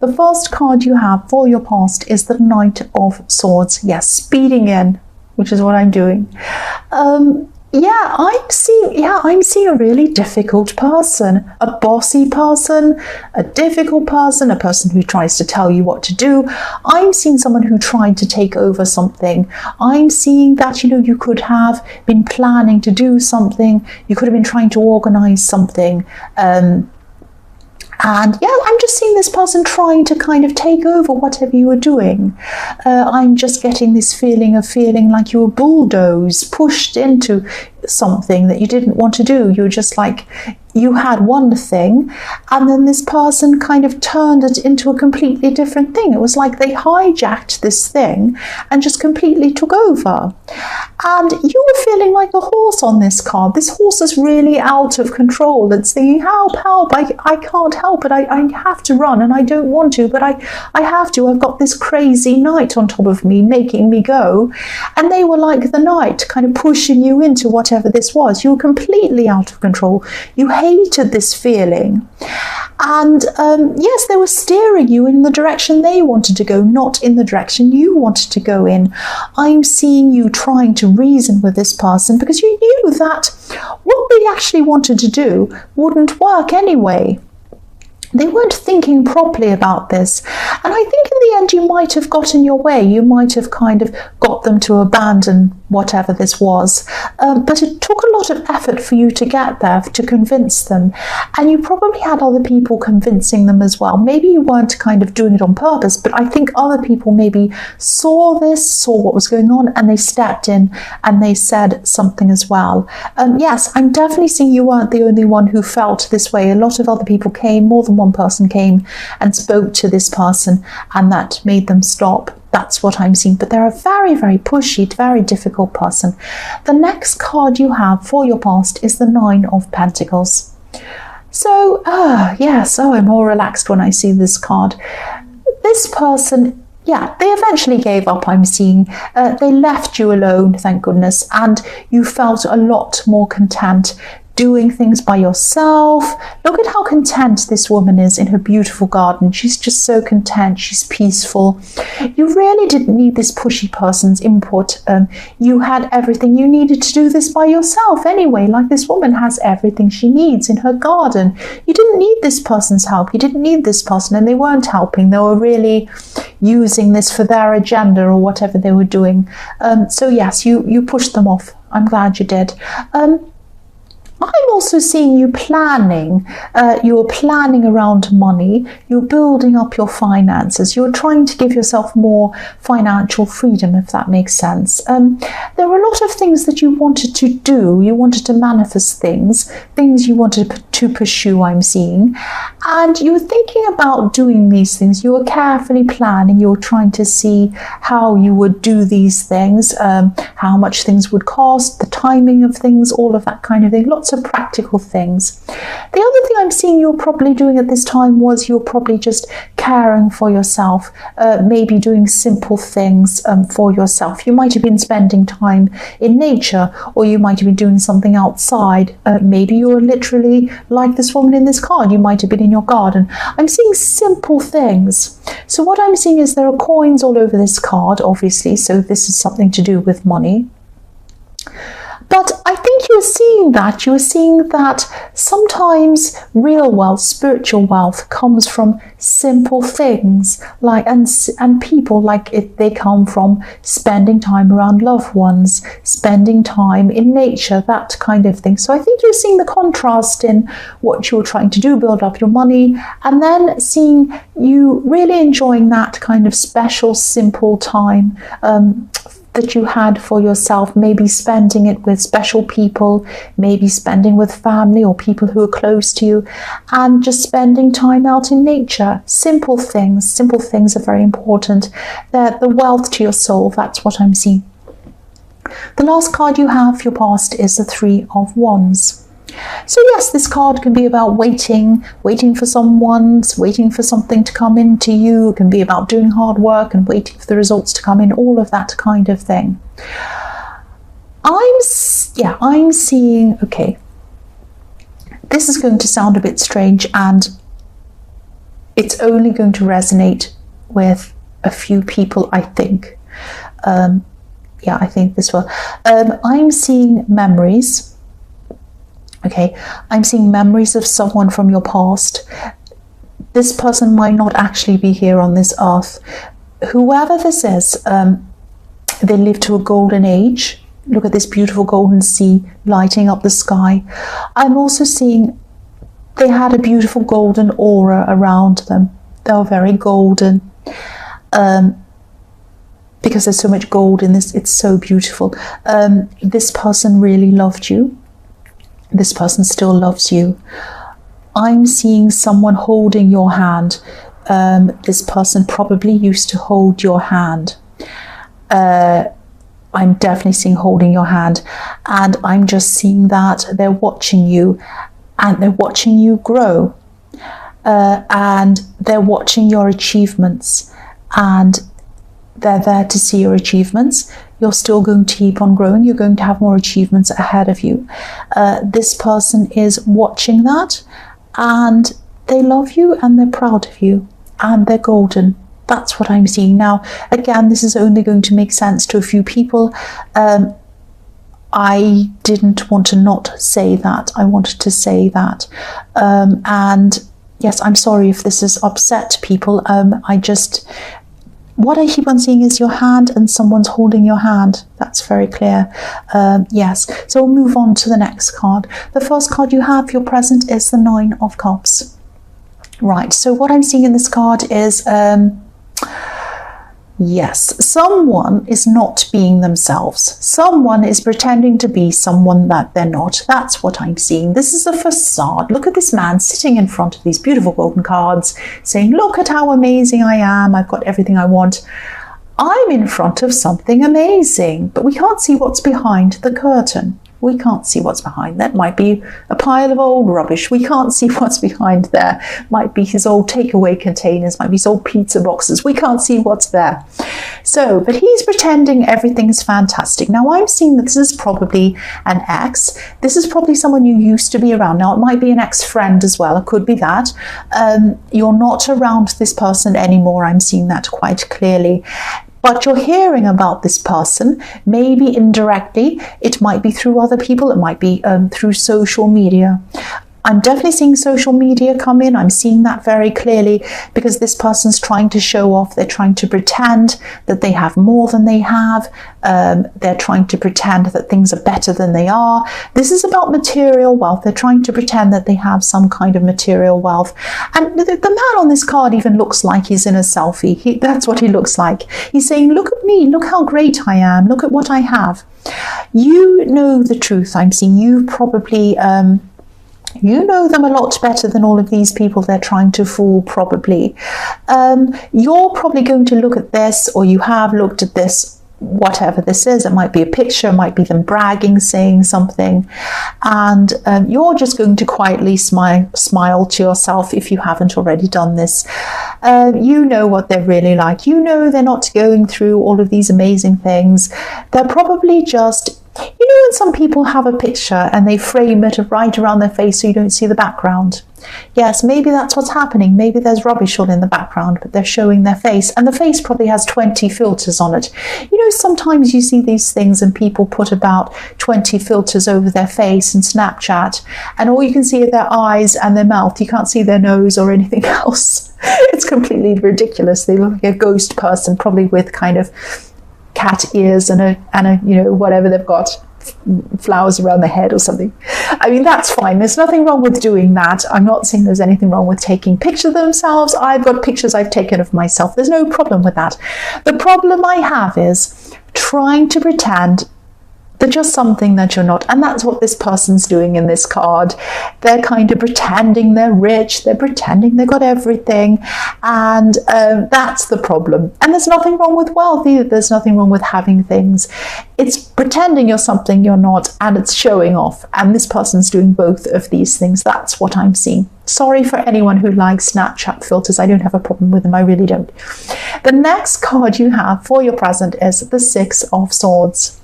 The first card you have for your past is the Knight of Swords. Yes, speeding in, which is what I'm doing. I'm seeing a really difficult person, a bossy person, a difficult person, a person who tries to tell you what to do. I'm seeing someone who tried to take over something. I'm seeing that, you could have been planning to do something. You could have been trying to organize something. And yeah, I'm just seeing this person trying to kind of take over whatever you were doing. I'm just getting this feeling like you were bulldozed, pushed into something that you didn't want to do. You were just like, you had one thing, and then this person kind of turned it into a completely different thing. It was like they hijacked this thing and just completely took over. And you were feeling like a horse on this card. This horse is really out of control. It's thinking, help, I can't help it. I have to run, and I don't want to, but I have to. I've got this crazy knight on top of me making me go. And they were like the knight, kind of pushing you into whatever this was. You were completely out of control. You hated this feeling. And yes, they were steering you in the direction they wanted to go, not in the direction you wanted to go in. I'm seeing you trying to reason with this person because you knew that what they actually wanted to do wouldn't work anyway. They weren't thinking properly about this. And I think in the end you might have got in your way. You might have kind of got them to abandon whatever this was. But it took a lot of effort for you to get there, to convince them. And you probably had other people convincing them as well. Maybe you weren't kind of doing it on purpose, but I think other people maybe saw what was going on, and they stepped in and they said something as well. Yes, I'm definitely seeing you weren't the only one who felt this way. A lot of other people came, more than one person came and spoke to this person, and that made them stop. That's what I'm seeing. But they're a very, very pushy, very difficult person. The next card you have for your past is the Nine of Pentacles. So, yes, I'm more relaxed when I see this card. This person, yeah, they eventually gave up, I'm seeing. They left you alone, thank goodness, and you felt a lot more content doing things by yourself. Look at how content this woman is in her beautiful garden. She's just so content. She's peaceful. You really didn't need this pushy person's input. You had everything you needed to do this by yourself anyway. Like this woman has everything she needs in her garden. You didn't need this person's help. You didn't need this person, and they weren't helping. They were really using this for their agenda or whatever they were doing. So yes, you pushed them off. I'm glad you did. I'm also seeing you planning. You're planning around money. You're building up your finances. You're trying to give yourself more financial freedom, if that makes sense. There were a lot of things that you wanted to do. You wanted to manifest things you wanted to pursue, I'm seeing. And you were thinking about doing these things. You were carefully planning. You were trying to see how you would do these things, how much things would cost, the timing of things, all of that kind of thing. Lots of practical things. The other thing I'm seeing you're probably doing at this time was you're probably just caring for yourself, maybe doing simple things for yourself. You might have been spending time in nature, or you might have been doing something outside. Maybe you're literally like this woman in this card. You might have been in your garden. I'm seeing simple things. So what I'm seeing is there are coins all over this card, obviously, so this is something to do with money. But I think you're seeing that sometimes real wealth, spiritual wealth comes from simple things, like and people, like they come from spending time around loved ones, spending time in nature, that kind of thing. So I think you're seeing the contrast in what you're trying to do, build up your money, and then seeing you really enjoying that kind of special, simple time that you had for yourself, maybe spending it with special people, maybe spending with family or people who are close to you, and just spending time out in nature. Simple things are very important. They're the wealth to your soul. That's what I'm seeing. The last card you have for your past is the Three of Wands. So yes, this card can be about waiting for someone, waiting for something to come into you. It can be about doing hard work and waiting for the results to come in, all of that kind of thing. I'm seeing, okay, this is going to sound a bit strange, and it's only going to resonate with a few people, I think. Yeah, I think this will. I'm seeing memories. Okay, I'm seeing memories of someone from your past. This person might not actually be here on this earth. Whoever this is, they lived to a golden age. Look at this beautiful golden sea lighting up the sky. I'm also seeing they had a beautiful golden aura around them. They were very golden. Because there's so much gold in this, it's so beautiful. This person really loved you. This person still loves you. I'm seeing someone holding your hand. This person probably used to hold your hand. I'm definitely seeing holding your hand. And I'm just seeing that they're watching you, and they're watching you grow. And they're watching your achievements, and they're there to see your achievements. You're still going to keep on growing. You're going to have more achievements ahead of you. This person is watching that, and they love you, and they're proud of you, and they're golden. That's what I'm seeing. Now, again, this is only going to make sense to a few people. I didn't want to not say that. I wanted to say that. And yes, I'm sorry if this has upset people. What I keep on seeing is your hand, and someone's holding your hand. That's very clear. Yes. So we'll move on to the next card. The first card you have, your present, is the Nine of Cups. Right. So what I'm seeing in this card is, yes, someone is not being themselves. Someone is pretending to be someone that they're not. That's what I'm seeing. This is a facade. Look at this man sitting in front of these beautiful golden cards saying, look at how amazing I am. I've got everything I want. I'm in front of something amazing, but we can't see what's behind the curtain. We can't see what's behind. That might be a pile of old rubbish. We can't see what's behind there. Might be his old takeaway containers, might be his old pizza boxes. We can't see what's there. So, but he's pretending everything's fantastic. Now, I'm seeing that this is probably an ex. This is probably someone you used to be around. Now, it might be an ex-friend as well. It could be that. You're not around this person anymore. I'm seeing that quite clearly. But you're hearing about this person, maybe indirectly. It might be through other people. It might be through social media. I'm definitely seeing social media come in. I'm seeing that very clearly because this person's trying to show off. They're trying to pretend that they have more than they have. They're trying to pretend that things are better than they are. This is about material wealth. They're trying to pretend that they have some kind of material wealth. And the man on this card even looks like he's in a selfie. That's what he looks like. He's saying, look at me. Look how great I am. Look at what I have. You know the truth. I'm seeing you probably... you know them a lot better than all of these people they're trying to fool, probably. You're probably going to look at this, or you have looked at this, whatever this is. It might be a picture, it might be them bragging, saying something. And you're just going to quietly smile to yourself if you haven't already done this. You know what they're really like. You know they're not going through all of these amazing things. They're probably just... You know when some people have a picture and they frame it right around their face so you don't see the background? Yes, maybe that's what's happening. Maybe there's rubbish all in the background, but they're showing their face. And the face probably has 20 filters on it. You know, sometimes you see these things and people put about 20 filters over their face in Snapchat, and all you can see are their eyes and their mouth. You can't see their nose or anything else. It's completely ridiculous. They look like a ghost person, probably with kind of cat ears and a you know, whatever they've got, flowers around the head or something. I mean, that's fine. There's nothing wrong with doing that. I'm not saying there's anything wrong with taking pictures of themselves. I've got pictures I've taken of myself. There's no problem with that. The problem I have is trying to pretend they're just something that you're not. And that's what this person's doing in this card. They're kind of pretending they're rich. They're pretending they've got everything. And that's the problem. And there's nothing wrong with wealth either. There's nothing wrong with having things. It's pretending you're something you're not, and it's showing off. And this person's doing both of these things. That's what I'm seeing. Sorry for anyone who likes Snapchat filters. I don't have a problem with them. I really don't. The next card you have for your present is the Six of Swords.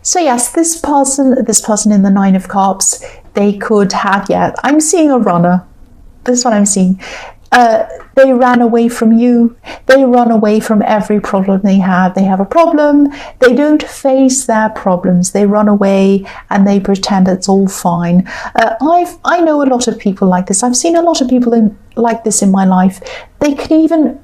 So yes, this person in the Nine of Cups, they could have, yeah, I'm seeing a runner. This is what I'm seeing. They ran away from you. They run away from every problem they have. They have a problem. They don't face their problems. They run away and they pretend it's all fine. I know a lot of people like this. I've seen a lot of people like this in my life. They can even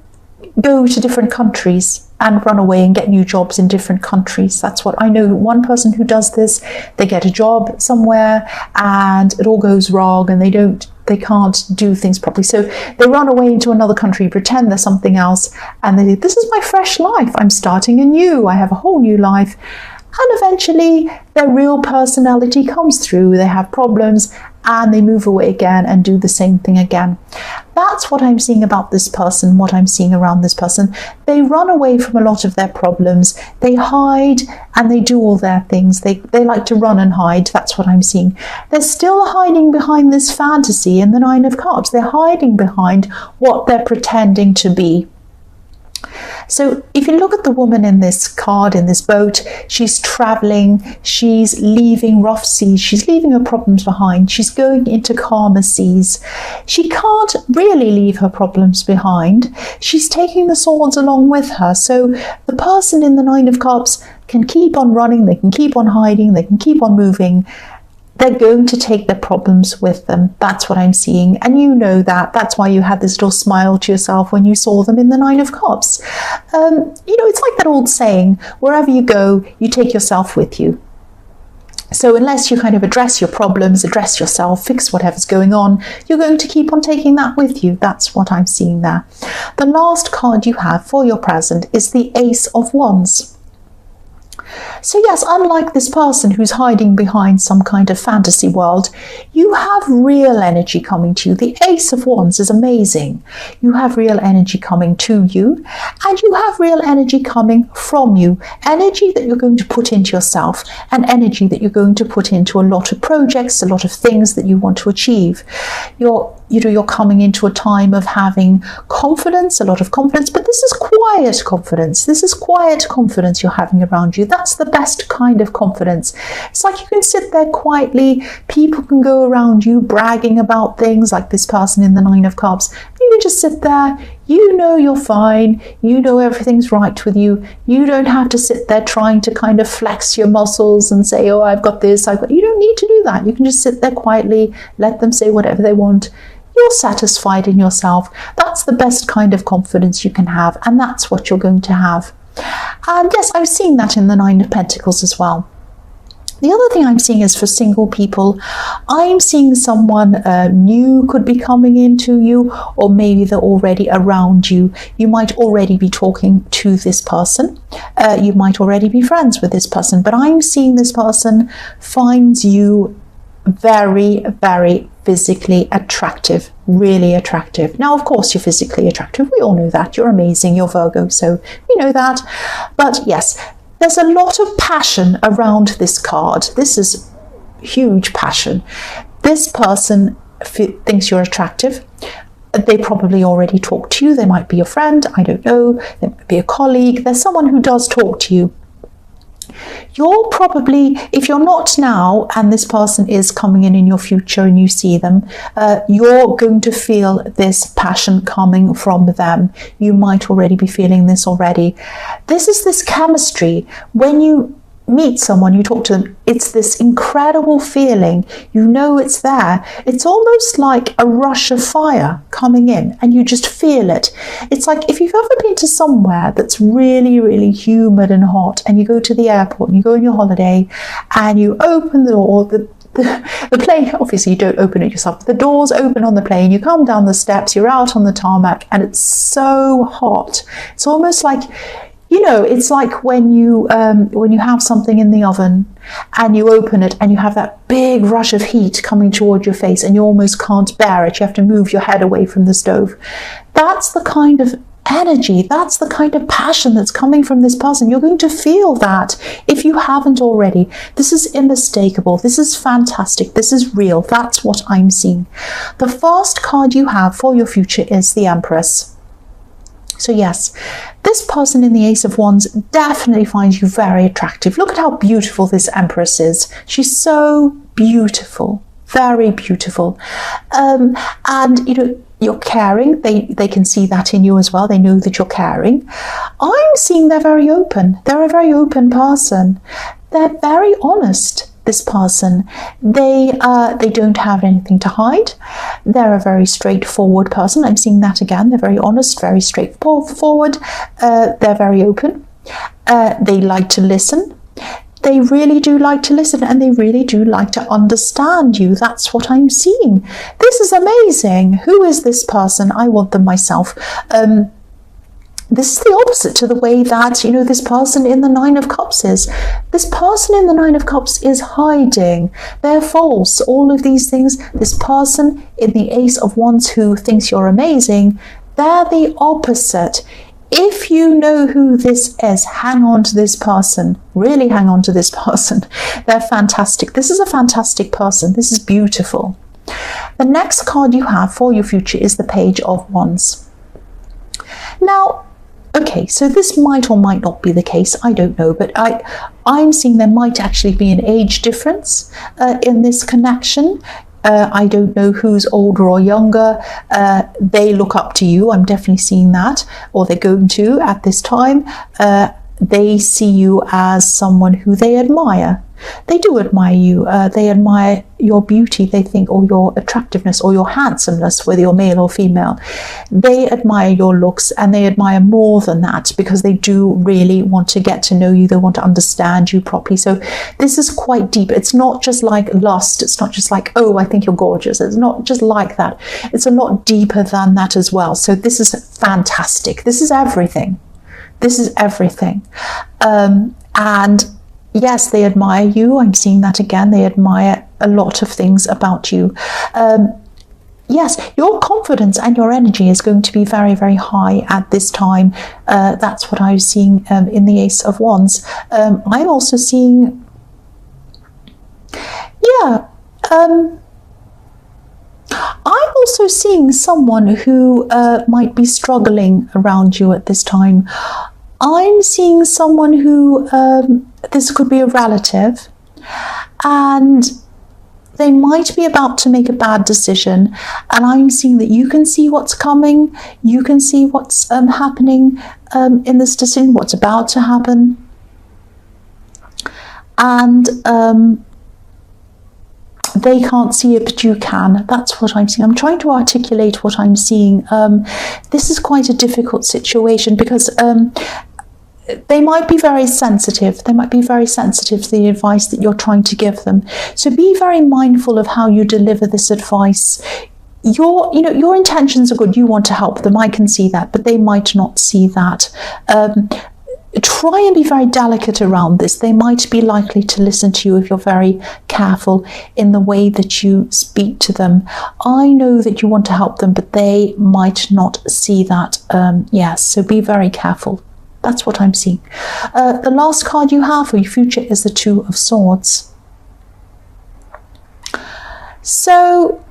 go to different countries and run away and get new jobs in different countries. That's what I know. One person who does this, they get a job somewhere and it all goes wrong and they can't do things properly. So they run away into another country, pretend they're something else, and they say, this is my fresh life. I'm starting anew. I have a whole new life. And eventually their real personality comes through. They have problems and they move away again and do the same thing again. That's what I'm seeing about this person, what I'm seeing around this person. They run away from a lot of their problems. They hide and they do all their things. They like to run and hide. That's what I'm seeing. They're still hiding behind this fantasy in the Nine of Cups. They're hiding behind what they're pretending to be. So if you look at the woman in this card, in this boat, she's traveling, she's leaving rough seas, she's leaving her problems behind, she's going into calmer seas. She can't really leave her problems behind. She's taking the swords along with her. So the person in the Nine of Cups can keep on running, they can keep on hiding, they can keep on moving. They're going to take their problems with them. That's what I'm seeing. And you know that. That's why you had this little smile to yourself when you saw them in the Nine of Cups. It's like that old saying, wherever you go, you take yourself with you. So unless you kind of address your problems, address yourself, fix whatever's going on, you're going to keep on taking that with you. That's what I'm seeing there. The last card you have for your present is the Ace of Wands. So yes, unlike this person who's hiding behind some kind of fantasy world, you have real energy coming to you. The Ace of Wands is amazing. You have real energy coming to you, and you have real energy coming from you. Energy that you're going to put into yourself, and energy that you're going to put into a lot of projects, a lot of things that you want to achieve. You're coming into a time of having confidence, a lot of confidence, but this is quiet confidence. This is quiet confidence you're having around you. That's the best kind of confidence. It's like you can sit there quietly. People can go around you bragging about things, like this person in the Nine of Cups. You can just sit there. You know you're fine. You know everything's right with you. You don't have to sit there trying to kind of flex your muscles and say, oh, I've got this. You don't need to do that. You can just sit there quietly, let them say whatever they want. You're satisfied in yourself. That's the best kind of confidence you can have, and that's what you're going to have. And yes, I've seen that in the Nine of Pentacles as well. The other thing I'm seeing is for single people, I'm seeing someone new could be coming into you, or maybe they're already around you. You might already be talking to this person. You might already be friends with this person, but I'm seeing this person finds you very, very physically attractive, really attractive. Now, of course, you're physically attractive. We all know that. You're amazing. You're Virgo, so we know that. But yes, there's a lot of passion around this card. This is huge passion. This person thinks you're attractive. They probably already talk to you. They might be your friend. I don't know. They might be a colleague. There's someone who does talk to you. You're probably, if you're not now and this person is coming in your future and you see them, you're going to feel this passion coming from them. You might already be feeling this already. This is this chemistry. When you meet someone, you talk to them, it's this incredible feeling. You know it's there. It's almost like a rush of fire coming in and you just feel it. It's like if you've ever been to somewhere that's really, really humid and hot, and you go to the airport and you go on your holiday and you open the door, the plane, obviously you don't open it yourself, the doors open on the plane, you come down the steps, you're out on the tarmac, and it's so hot. It's almost like, it's like when you have something in the oven and you open it and you have that big rush of heat coming toward your face and you almost can't bear it. You have to move your head away from the stove. That's the kind of energy, that's the kind of passion that's coming from this person. You're going to feel that if you haven't already. This is unmistakable. This is fantastic. This is real. That's what I'm seeing. The first card you have for your future is the Empress. So yes, this person in the Ace of Wands definitely finds you very attractive. Look at how beautiful this Empress is. She's so beautiful, very beautiful. And You're caring. They can see that in you as well. They know that you're caring. I'm seeing they're very open. They're a very open person. They're very honest, this person. They don't have anything to hide. They're a very straightforward person. I'm seeing that again. They're very honest, very straightforward. They're very open. They like to listen. They really do like to listen, and they really do like to understand you. That's what I'm seeing. This is amazing. Who is this person? I want them myself. This is the opposite to the way that, this person in the Nine of Cups is. This person in the Nine of Cups is hiding. They're false. All of these things. This person in the Ace of Wands who thinks you're amazing, they're the opposite. If you know who this is, hang on to this person. Really hang on to this person. They're fantastic. This is a fantastic person. This is beautiful. The next card you have for your future is the Page of Wands. Now, okay, so this might or might not be the case. I don't know, but I'm seeing there might actually be an age difference in this connection. I don't know who's older or younger. They look up to you. I'm definitely seeing that, or they're going to at this time. They see you as someone who they admire. They do admire you. They admire your beauty, they think, or your attractiveness or your handsomeness, whether you're male or female. They admire your looks, and they admire more than that because they do really want to get to know you. They want to understand you properly. So this is quite deep. It's not just like lust. It's not just like, oh, I think you're gorgeous. It's not just like that. It's a lot deeper than that as well. So this is fantastic. This is everything. This is everything. And yes, they admire you. I'm seeing that again. They admire a lot of things about you. Yes, your confidence and your energy is going to be very, very high at this time. That's what I was seeing in the Ace of Wands. I'm also seeing, I'm also seeing someone who might be struggling around you at this time. I'm seeing someone who, this could be a relative, and they might be about to make a bad decision, and I'm seeing that you can see what's coming, you can see what's happening in this decision, what's about to happen, and they can't see it, but you can. That's what I'm seeing. I'm trying to articulate what I'm seeing. This is quite a difficult situation because they might be very sensitive. They might be very sensitive to the advice that you're trying to give them. So be very mindful of how you deliver this advice. Your intentions are good. You want to help them. I can see that, but they might not see that. Try and be very delicate around this. They might be likely to listen to you if you're very careful in the way that you speak to them. I know that you want to help them, but they might not see that. Yes, so be very careful. That's what I'm seeing. The last card you have for your future is the Two of Swords. So,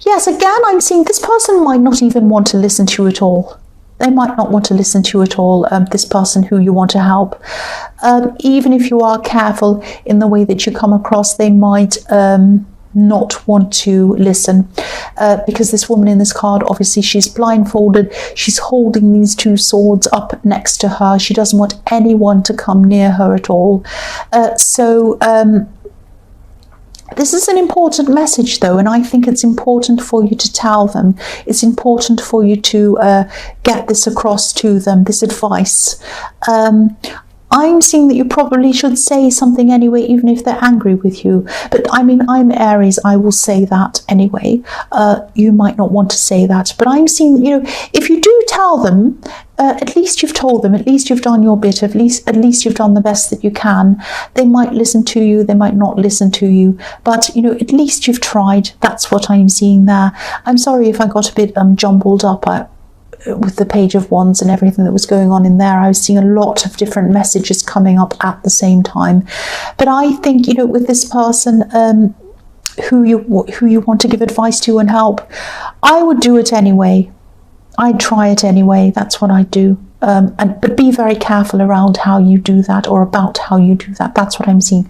yes, again, I'm seeing this person might not even want to listen to you at all. They might not want to listen to you at all, this person who you want to help. Even if you are careful in the way that you come across, they might not want to listen because this woman in this card, obviously she's blindfolded. She's holding these two swords up next to her. She doesn't want anyone to come near her at all. This is an important message though, and I think it's important for you to tell them. It's important for you to get this across to them, this advice. I'm seeing that you probably should say something anyway, even if they're angry with you. But I mean, I'm Aries, I will say that anyway. You might not want to say that, but I'm seeing, if you do tell them, at least you've told them, at least you've done your bit, at least you've done the best that you can. They might listen to you, they might not listen to you, but at least you've tried. That's what I'm seeing there. I'm sorry if I got a bit jumbled up with the Page of Wands and everything that was going on in there. I was seeing a lot of different messages coming up at the same time. But I think, with this person who you want to give advice to and help, I would do it anyway. I'd try it anyway. That's what I do. But be very careful around how you do that or about how you do that. That's what I'm seeing.